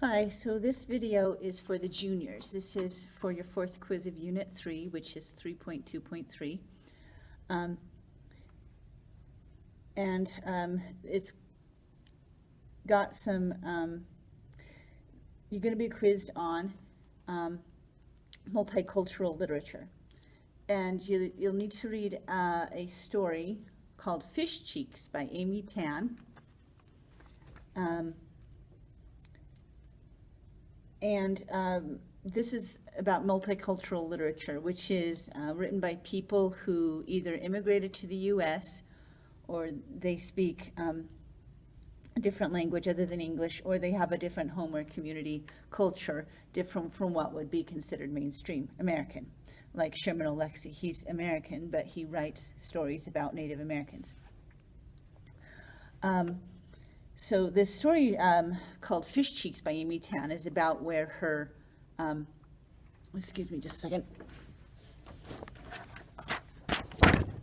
Hi, so this video is for the juniors. This is for your fourth quiz of Unit 3, which is 3.2.3. It's got some, you're going to be quizzed on multicultural literature. And you'll need to read a story called Fish Cheeks by Amy Tan. This is about multicultural literature, which is written by people who either immigrated to the U.S. or they speak a different language other than English, or they have a different home or community culture different from what would be considered mainstream American. Like Sherman Alexie, he's American, but he writes stories about Native Americans. So this story called Fish Cheeks by Amy Tan is about where her, excuse me just a second.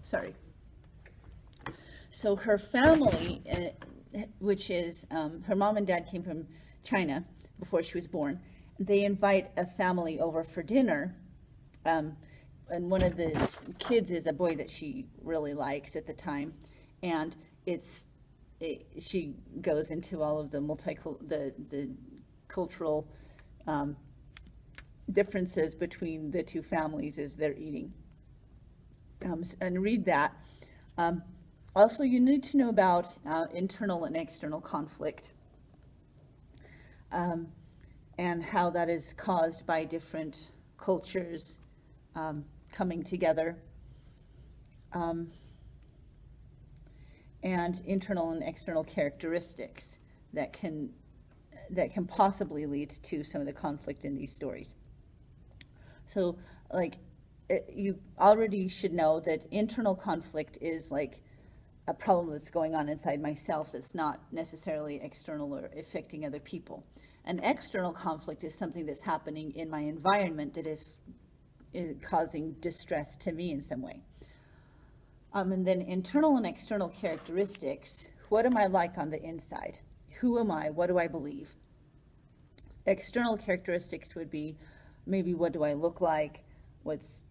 Sorry. So her family, which is, her mom and dad came from China before she was born. They invite a family over for dinner, and one of the kids is a boy that she really likes at the time, and she goes into all of the cultural differences between the two families as they're eating. And read that. Also, you need to know about internal and external conflict and how that is caused by different cultures coming together. And internal and external characteristics that can possibly lead to some of the conflict in these stories. So, you already should know that internal conflict is like a problem that's going on inside myself that's not necessarily external or affecting other people. And external conflict is something that's happening in my environment that is causing distress to me in some way. And then internal and external characteristics. What am I like on the inside? Who am I? What do I believe? External characteristics would be maybe what do I look like? What's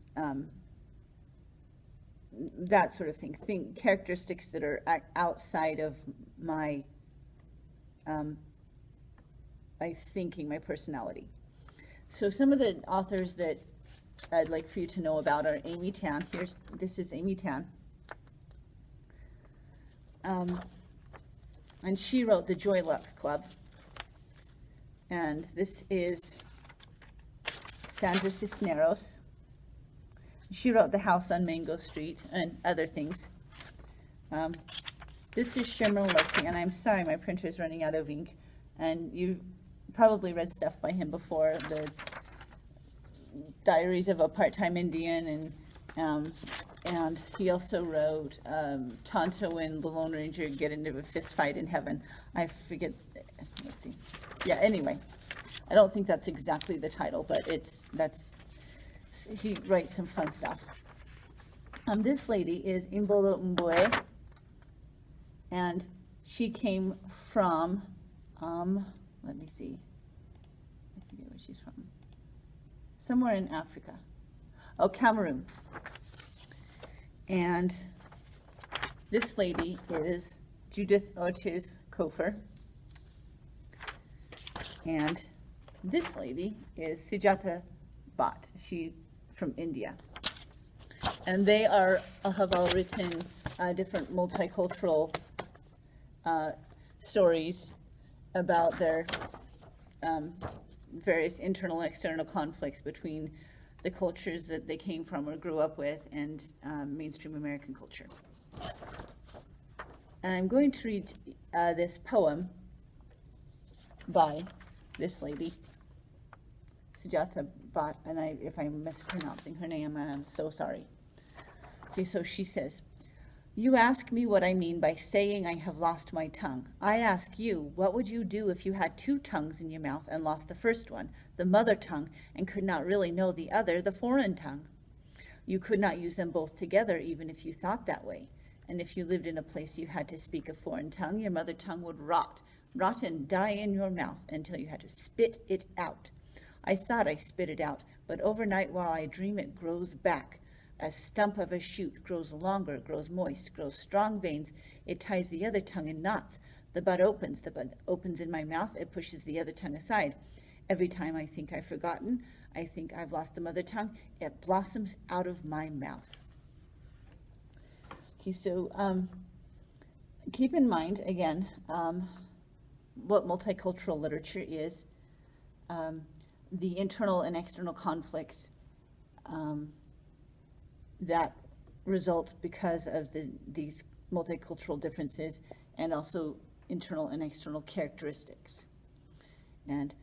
that sort of thing. Characteristics that are outside of my thinking, my personality. So some of the authors that I'd like for you to know about are Amy Tan. This is Amy Tan. And she wrote The Joy Luck Club. And this is Sandra Cisneros. She wrote The House on Mango Street and other things. This is Sherman Alexie, and I'm sorry, my printer's running out of ink. And you've probably read stuff by him before, the Diaries of a Part-Time Indian, and he also wrote Tonto and the Lone Ranger get into a fist fight in heaven. I forget, let's see. Yeah, anyway, I don't think that's exactly the title, but he writes some fun stuff. This lady is Imbolo Mbue, and she came from, let me see, I forget where she's from. Somewhere in Africa. Oh, Cameroon. And this lady is Judith Ortiz Cofer. And this lady is Sujata Bhatt. She's from India. And they have all written different multicultural stories about their various internal and external conflicts between the cultures that they came from or grew up with and mainstream American culture. And I'm going to read this poem by this lady, Sujata Bhatt, and if I'm mispronouncing her name, I'm so sorry. Okay, so she says, "You ask me what I mean by saying I have lost my tongue. I ask you, what would you do if you had two tongues in your mouth and lost the first one, the mother tongue, and could not really know the other, the foreign tongue? You could not use them both together even if you thought that way. And if you lived in a place you had to speak a foreign tongue, your mother tongue would rot rotten, die in your mouth until you had to spit it out. I thought I spit it out, but overnight while I dream it grows back. A stump of a shoot grows longer, grows moist, grows strong veins. It ties the other tongue in knots. The bud opens in my mouth. It pushes the other tongue aside. Every time I think I've forgotten, I think I've lost the mother tongue, it blossoms out of my mouth. Okay, so keep in mind, again, what multicultural literature is, the internal and external conflicts that result because of these multicultural differences, and also internal and external characteristics. And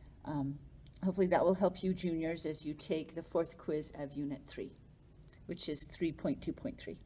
hopefully that will help you juniors as you take the fourth quiz of Unit 3, which is 3.2.3.